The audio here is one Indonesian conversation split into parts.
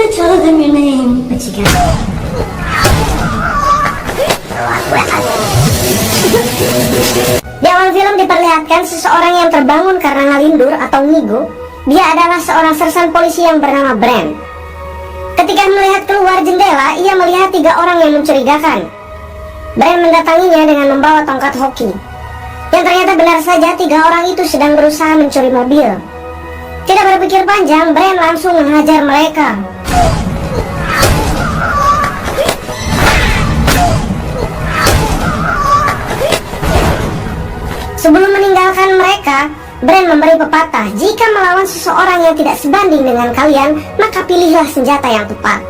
So tell them your name. But you gotta. Di awal film diperlihatkan seseorang yang terbangun karena ngalindur atau ngigo. Dia adalah seorang sersan polisi yang bernama Brand. Ketika melihat keluar jendela, ia melihat 3 orang yang mencurigakan. Brand mendatanginya dengan membawa tongkat hoki. Yang ternyata benar saja 3 orang itu sedang berusaha mencuri mobil. Tidak berpikir panjang, Brand langsung menghajar mereka. Sebelum meninggalkan mereka, Brand memberi pepatah, jika melawan seseorang yang tidak sebanding dengan kalian, maka pilihlah senjata yang tepat.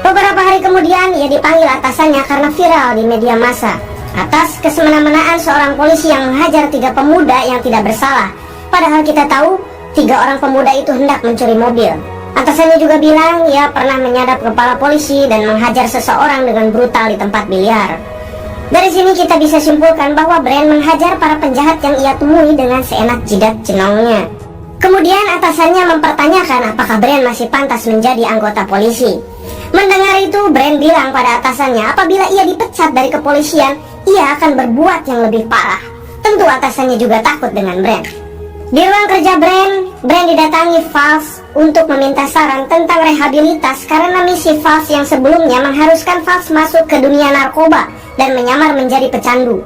Beberapa hari kemudian, ia dipanggil atasannya karena viral di media massa atas kesemena-menaan seorang polisi yang menghajar 3 pemuda yang tidak bersalah. Padahal kita tahu 3 orang pemuda itu hendak mencuri mobil. Atasannya juga bilang ia pernah menyadap kepala polisi dan menghajar seseorang dengan brutal di tempat biliar. Dari sini kita bisa simpulkan bahwa Brand menghajar para penjahat yang ia temui dengan seenak jidat jenongnya. Kemudian atasannya mempertanyakan apakah Brand masih pantas menjadi anggota polisi. Mendengar itu, Brand bilang pada atasannya apabila ia dipecat dari kepolisian, ia akan berbuat yang lebih parah. Tentu atasannya juga takut dengan Brand. Di ruang kerja Brand didatangi Falz untuk meminta saran tentang rehabilitas karena misi Falz yang sebelumnya mengharuskan Falz masuk ke dunia narkoba dan menyamar menjadi pecandu.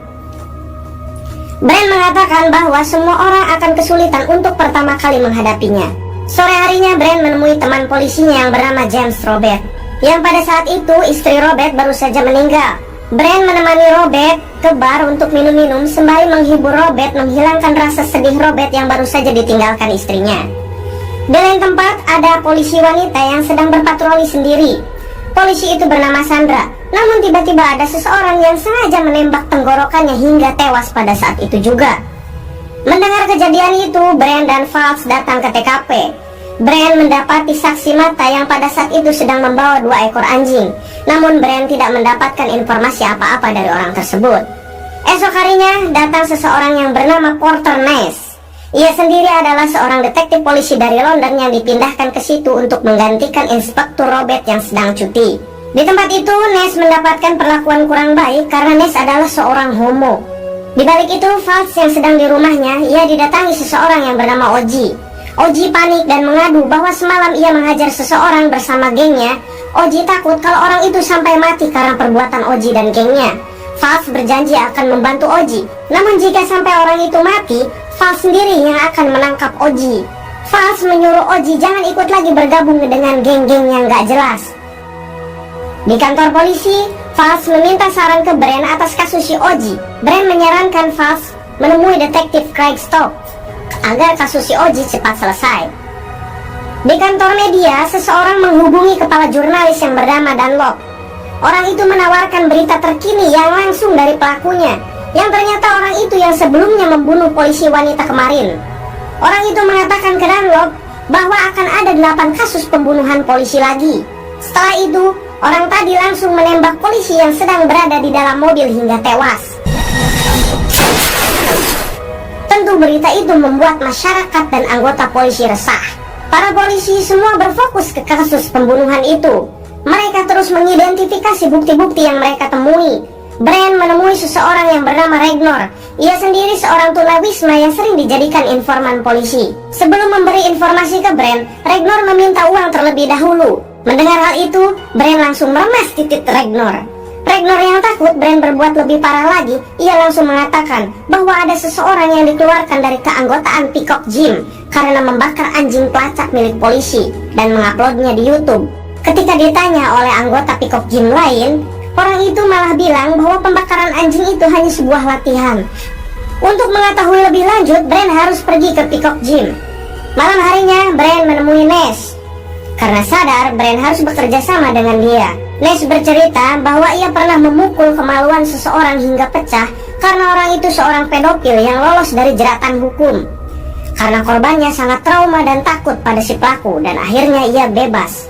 Brand mengatakan bahwa semua orang akan kesulitan untuk pertama kali menghadapinya. Sore harinya Brand menemui teman polisinya yang bernama James Robert, yang pada saat itu istri Robert baru saja meninggal. Brand menemani Robert ke bar untuk minum-minum sembari menghibur Robert menghilangkan rasa sedih Robert yang baru saja ditinggalkan istrinya. Di lain tempat ada polisi wanita yang sedang berpatroli sendiri. Polisi itu bernama Sandra. Namun tiba-tiba ada seseorang yang sengaja menembak tenggorokannya hingga tewas pada saat itu juga. Mendengar kejadian itu, Brand dan Falz datang ke TKP. Brand mendapati saksi mata yang pada saat itu sedang membawa 2 ekor anjing. Namun Brand tidak mendapatkan informasi apa-apa dari orang tersebut. Esok harinya datang seseorang yang bernama Porter Ness. Ia sendiri adalah seorang detektif polisi dari London yang dipindahkan ke situ untuk menggantikan Inspektur Robert yang sedang cuti. Di tempat itu, Ness mendapatkan perlakuan kurang baik karena Ness adalah seorang homo. Di balik itu, Falz yang sedang di rumahnya, ia didatangi seseorang yang bernama Oji. Oji panik dan mengadu bahwa semalam ia menghajar seseorang bersama gengnya. Oji takut kalau orang itu sampai mati karena perbuatan Oji dan gengnya. Falz berjanji akan membantu Oji. Namun jika sampai orang itu mati, Falz sendiri yang akan menangkap Oji. Falz menyuruh Oji jangan ikut lagi bergabung dengan geng-geng yang gak jelas. Di kantor polisi, Falz meminta saran ke Brand atas kasus si Oji. Brand menyarankan Falz menemui detektif Craig Stokes agar kasus si Oji cepat selesai. Di kantor media, seseorang menghubungi kepala jurnalis yang bernama Dunlop. Orang itu menawarkan berita terkini yang langsung dari pelakunya, yang ternyata orang itu yang sebelumnya membunuh polisi wanita kemarin. Orang itu mengatakan ke Dunlop bahwa akan ada 8 kasus pembunuhan polisi lagi. Setelah itu, orang tadi langsung menembak polisi yang sedang berada di dalam mobil hingga tewas. Tentu berita itu membuat masyarakat dan anggota polisi resah. Para polisi semua berfokus ke kasus pembunuhan itu. Mereka terus mengidentifikasi bukti-bukti yang mereka temui. Brand menemui seseorang yang bernama Regnor. Ia sendiri seorang tunawisma yang sering dijadikan informan polisi. Sebelum memberi informasi ke Brand, Regnor meminta uang terlebih dahulu. Mendengar hal itu, Brand langsung meremas titik Regnor. Regnor yang takut Brand berbuat lebih parah lagi, ia langsung mengatakan bahwa ada seseorang yang dikeluarkan dari keanggotaan Peacock Gym karena membakar anjing pelacak milik polisi dan menguploadnya di YouTube. Ketika ditanya oleh anggota Peacock Gym lain, orang itu malah bilang bahwa pembakaran anjing itu hanya sebuah latihan. Untuk mengetahui lebih lanjut, Brand harus pergi ke Peacock Gym. Malam harinya, Brand menemui Ness. Karena sadar Brand harus bekerja sama dengan dia, Ness bercerita bahwa ia pernah memukul kemaluan seseorang hingga pecah karena orang itu seorang pedofil yang lolos dari jeratan hukum. Karena korbannya sangat trauma dan takut pada si pelaku dan akhirnya ia bebas.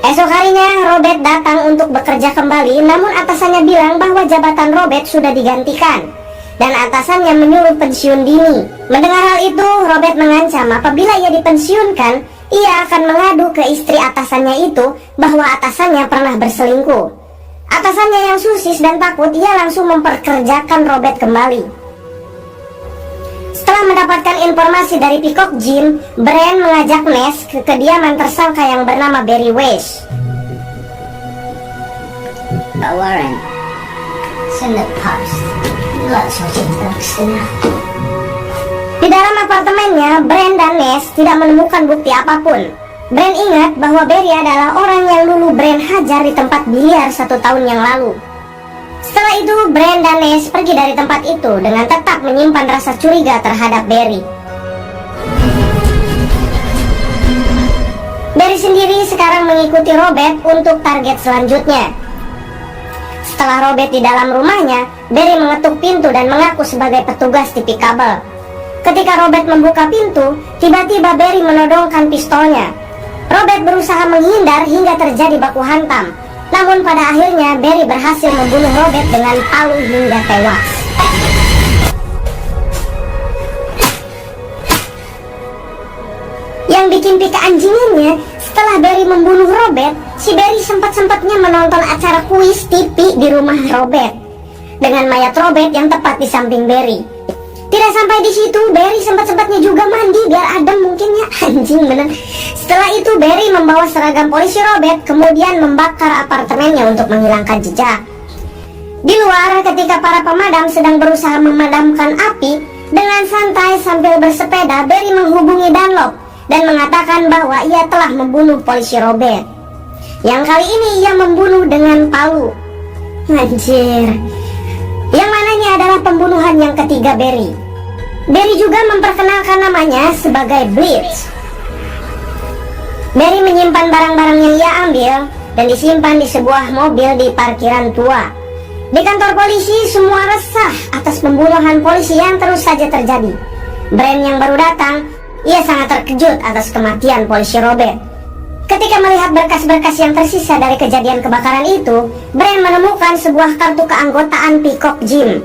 Esok harinya Robert datang untuk bekerja kembali, namun atasannya bilang bahwa jabatan Robert sudah digantikan dan atasannya menyuruh pensiun dini. Mendengar hal itu, Robert mengancam apabila ia dipensiunkan, ia akan mengadu ke istri atasannya itu bahwa atasannya pernah berselingkuh. Atasannya yang susis dan takut, ia langsung memperkerjakan Robert kembali. Setelah mendapatkan informasi dari Peacock Jim, Brand mengajak Ness ke kediaman tersangka yang bernama Barry Weiss. Pak Warren, send the post. Lots of books enough. Di dalam apartemennya, Brand dan Ness tidak menemukan bukti apapun. Brand ingat bahwa Barry adalah orang yang dulu Brand hajar di tempat biliar 1 tahun yang lalu. Setelah itu, Brand dan Ness pergi dari tempat itu dengan tetap menyimpan rasa curiga terhadap Barry. Barry sendiri sekarang mengikuti Robert untuk target selanjutnya. Setelah Robert di dalam rumahnya, Barry mengetuk pintu dan mengaku sebagai petugas TV kabel. Ketika Robert membuka pintu, tiba-tiba Barry menodongkan pistolnya. Robert berusaha menghindar hingga terjadi baku hantam. Namun pada akhirnya Barry berhasil membunuh Robert dengan palu hingga tewas. Yang bikin pika anjingannya, setelah Barry membunuh Robert, si Barry sempat-sempatnya menonton acara kuis TV di rumah Robert dengan mayat Robert yang tepat di samping Barry. Tidak sampai di situ, Barry sempat-sempatnya juga mandi biar adem mungkin ya, anjing bener. Setelah itu Barry membawa seragam polisi Robert, kemudian membakar apartemennya untuk menghilangkan jejak. Di luar, ketika para pemadam sedang berusaha memadamkan api, dengan santai sambil bersepeda, Barry menghubungi Dunlop dan mengatakan bahwa ia telah membunuh polisi Robert. Yang kali ini ia membunuh dengan palu. Anjir. Yang mananya adalah pembunuhan yang ketiga Barry. Barry juga memperkenalkan namanya sebagai Blitz. Barry menyimpan barang-barang yang ia ambil dan disimpan di sebuah mobil di parkiran tua. Di kantor polisi semua resah atas pembunuhan polisi yang terus saja terjadi. Brand yang baru datang, ia sangat terkejut atas kematian polisi Robert. Ketika melihat berkas-berkas yang tersisa dari kejadian kebakaran itu, Brand menemukan sebuah kartu keanggotaan Peacock Jim.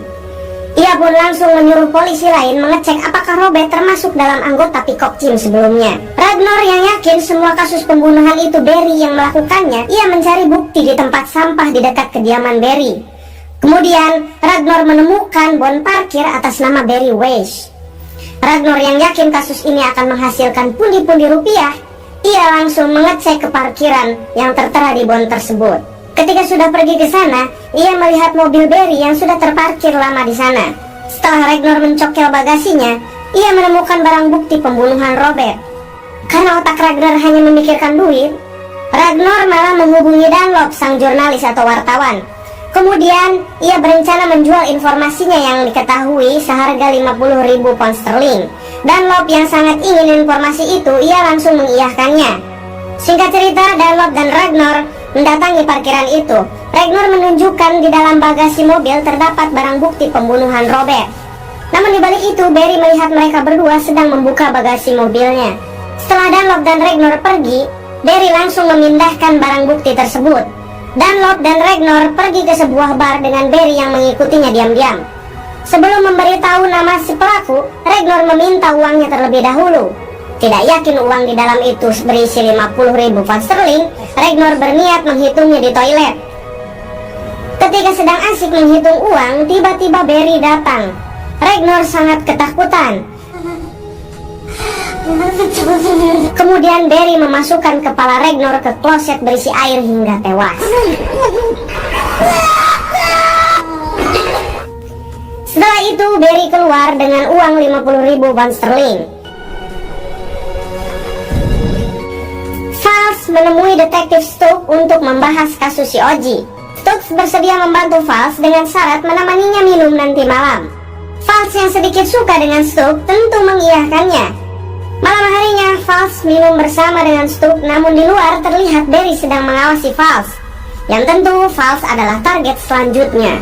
Ia pun langsung menyuruh polisi lain mengecek apakah Robert termasuk dalam anggota Peacock Jim sebelumnya. Ragnar yang yakin semua kasus pembunuhan itu Barry yang melakukannya, ia mencari bukti di tempat sampah di dekat kediaman Barry. Kemudian, Ragnar menemukan bon parkir atas nama Barry Weiss. Ragnar yang yakin kasus ini akan menghasilkan pundi-pundi rupiah, ia langsung mengecek ke parkiran yang tertera di bon tersebut. Ketika sudah pergi ke sana, ia melihat mobil Barry yang sudah terparkir lama di sana. Setelah Ragnar mencokel bagasinya, ia menemukan barang bukti pembunuhan Robert. Karena otak Ragnar hanya memikirkan duit, Ragnar malah menghubungi Dunlop, sang jurnalis atau wartawan. Kemudian, ia berencana menjual informasinya yang diketahui seharga 50.000 pound sterling. Dunlop yang sangat ingin informasi itu, ia langsung mengiyakannya. Singkat cerita, Dunlop dan Ragnar mendatangi parkiran itu. Ragnar menunjukkan di dalam bagasi mobil terdapat barang bukti pembunuhan Robert. Namun di balik itu, Barry melihat mereka berdua sedang membuka bagasi mobilnya. Setelah Dunlop dan Ragnar pergi, Barry langsung memindahkan barang bukti tersebut. Dunlop dan Ragnar pergi ke sebuah bar dengan Barry yang mengikutinya diam-diam. Sebelum memberitahu nama si pelaku, Ragnar meminta uangnya terlebih dahulu. Tidak yakin uang di dalam itu berisi 50.000 pound sterling, Ragnar berniat menghitungnya di toilet. Ketika sedang asik menghitung uang, tiba-tiba Barry datang. Ragnar sangat ketakutan. Kemudian Barry memasukkan kepala Ragnar ke kloset berisi air hingga tewas. Setelah itu Barry keluar dengan uang 50.000 pound sterling. Fals menemui detektif Stokes untuk membahas kasus si Oji. Stokes bersedia membantu Fals dengan syarat menemaninya minum nanti malam. Fals yang sedikit suka dengan Stokes tentu mengiyakannya. Malam harinya Fals minum bersama dengan Stokes, namun di luar terlihat Barry sedang mengawasi Fals. Yang tentu Fals adalah target selanjutnya.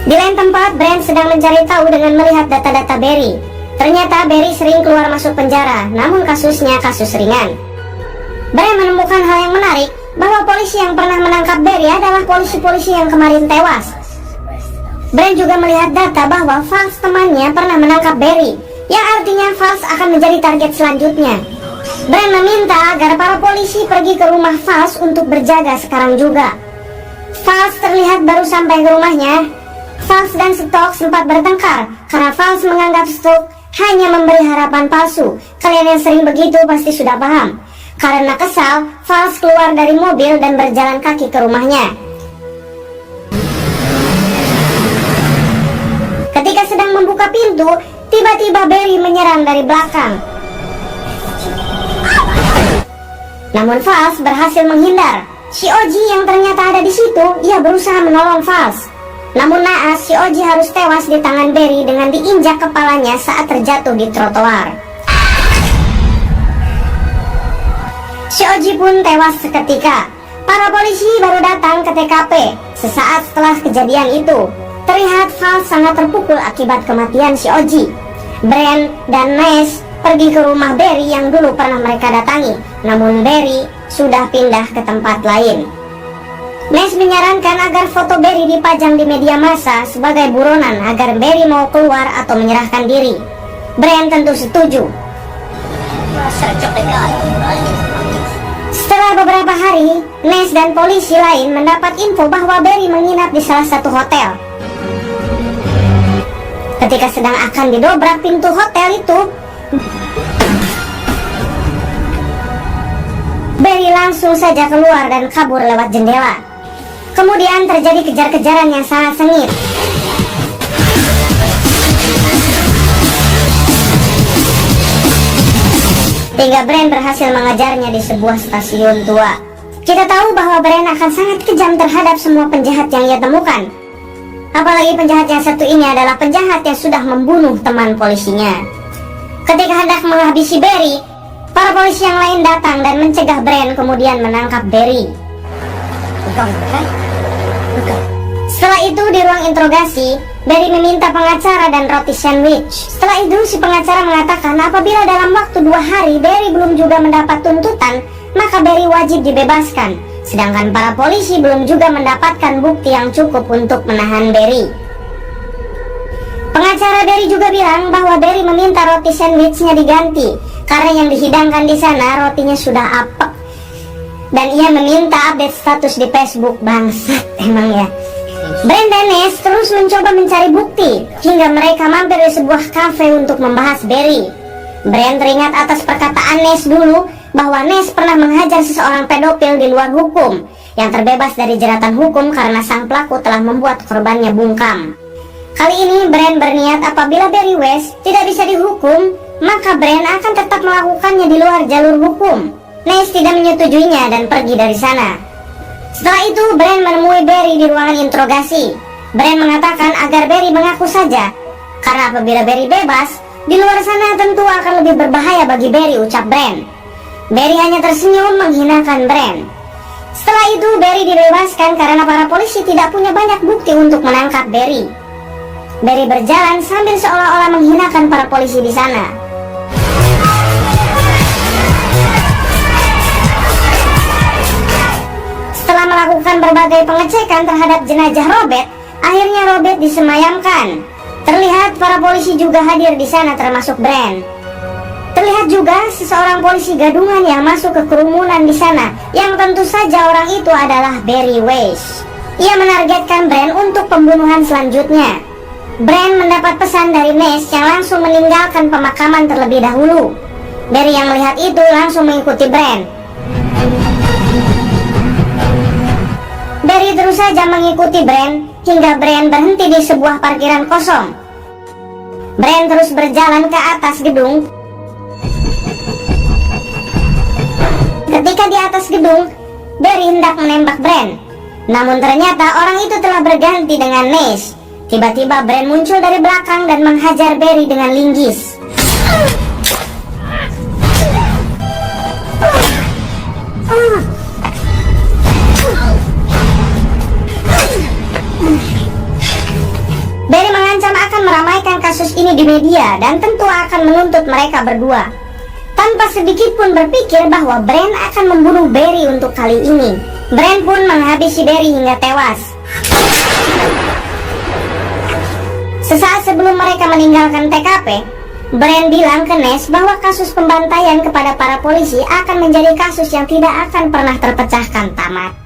Di lain tempat, Brand sedang mencari tahu dengan melihat data-data Barry. Ternyata Barry sering keluar masuk penjara, namun kasusnya kasus ringan. Brand menemukan hal yang menarik, bahwa polisi yang pernah menangkap Barry adalah polisi-polisi yang kemarin tewas. Brand juga melihat data bahwa Fals temannya pernah menangkap Barry, yang artinya Fals akan menjadi target selanjutnya. Brand meminta agar para polisi pergi ke rumah Falz untuk berjaga sekarang juga. Falz terlihat baru sampai ke rumahnya. Falz dan Stok sempat bertengkar karena Falz menganggap Stok hanya memberi harapan palsu. Kalian yang sering begitu pasti sudah paham. Karena kesal, Falz keluar dari mobil dan berjalan kaki ke rumahnya. Ketika sedang membuka pintu, tiba-tiba Barry menyerang dari belakang. Namun Falz berhasil menghindar. Si Oji yang ternyata ada di situ, ia berusaha menolong Falz. Namun naas, si Oji harus tewas di tangan Barry dengan diinjak kepalanya saat terjatuh di trotoar. Si Oji pun tewas seketika. Para polisi baru datang ke TKP. Sesaat setelah kejadian itu, terlihat Falz sangat terpukul akibat kematian si Oji. Brand dan Ness pergi ke rumah Barry yang dulu pernah mereka datangi. Namun Barry sudah pindah ke tempat lain. Ness menyarankan agar foto Barry dipajang di media massa sebagai buronan agar Barry mau keluar atau menyerahkan diri. Brand tentu setuju. Setelah beberapa hari, Ness dan polisi lain mendapat info bahwa Barry menginap di salah satu hotel. Ketika sedang akan didobrak pintu hotel itu, Barry langsung saja keluar dan kabur lewat jendela. Kemudian terjadi kejar-kejaran yang sangat sengit. Hingga Brand berhasil mengejarnya di sebuah stasiun tua. Kita tahu bahwa Brand akan sangat kejam terhadap semua penjahat yang ia temukan. Apalagi penjahat yang satu ini adalah penjahat yang sudah membunuh teman polisinya. Ketika hendak menghabisi Barry, para polisi yang lain datang dan mencegah Brand kemudian menangkap Barry. Setelah itu di ruang interogasi, Barry meminta pengacara dan roti sandwich. Setelah itu si pengacara mengatakan apabila dalam waktu 2 hari Barry belum juga mendapat tuntutan, maka Barry wajib dibebaskan. Sedangkan para polisi belum juga mendapatkan bukti yang cukup untuk menahan Barry. Pengacara Barry juga bilang bahwa Barry meminta roti sandwichnya diganti karena yang dihidangkan di sana rotinya sudah apek. Dan ia meminta update status di Facebook. Bangsat emang ya. Brand dan Ness terus mencoba mencari bukti hingga mereka mampir di sebuah kafe untuk membahas Barry. Brand teringat atas perkataan Ness dulu bahwa Ness pernah menghajar seseorang pedofil di luar hukum yang terbebas dari jeratan hukum karena sang pelaku telah membuat korbannya bungkam. Kali ini Brand berniat apabila Barry West tidak bisa dihukum, maka Brand akan tetap melakukannya di luar jalur hukum. Ness tidak menyetujuinya dan pergi dari sana. Setelah itu Brand menemui Barry di ruangan interogasi. Brand mengatakan agar Barry mengaku saja, karena apabila Barry bebas, di luar sana tentu akan lebih berbahaya bagi Barry, ucap Brand. Barry hanya tersenyum menghinakan Brand. Setelah itu Barry dibebaskan karena para polisi tidak punya banyak bukti untuk menangkap Barry. Barry berjalan sambil seolah-olah menghinakan para polisi di sana. Setelah melakukan berbagai pengecekan terhadap jenazah Robert, akhirnya Robert disemayamkan. Terlihat para polisi juga hadir di sana termasuk Brand. Terlihat juga seseorang polisi gadungan yang masuk ke kerumunan di sana, yang tentu saja orang itu adalah Barry West. Ia menargetkan Brand untuk pembunuhan selanjutnya. Brand mendapat pesan dari Ness yang langsung meninggalkan pemakaman terlebih dahulu. Barry yang melihat itu langsung mengikuti Brand. Barry terus saja mengikuti Brand hingga Brand berhenti di sebuah parkiran kosong. Brand terus berjalan ke atas gedung. Ketika di atas gedung, Barry hendak menembak Brand. Namun ternyata orang itu telah berganti dengan Ness. Tiba-tiba Brand muncul dari belakang dan menghajar Barry dengan linggis. Barry mengancam akan meramaikan kasus ini di media dan tentu akan menuntut mereka berdua. Tanpa sedikit pun berpikir bahwa Brand akan membunuh Barry untuk kali ini, Brand pun menghabisi Barry hingga tewas. Sesaat sebelum mereka meninggalkan TKP, Brand bilang ke Nash bahwa kasus pembantaian kepada para polisi akan menjadi kasus yang tidak akan pernah terpecahkan tamat.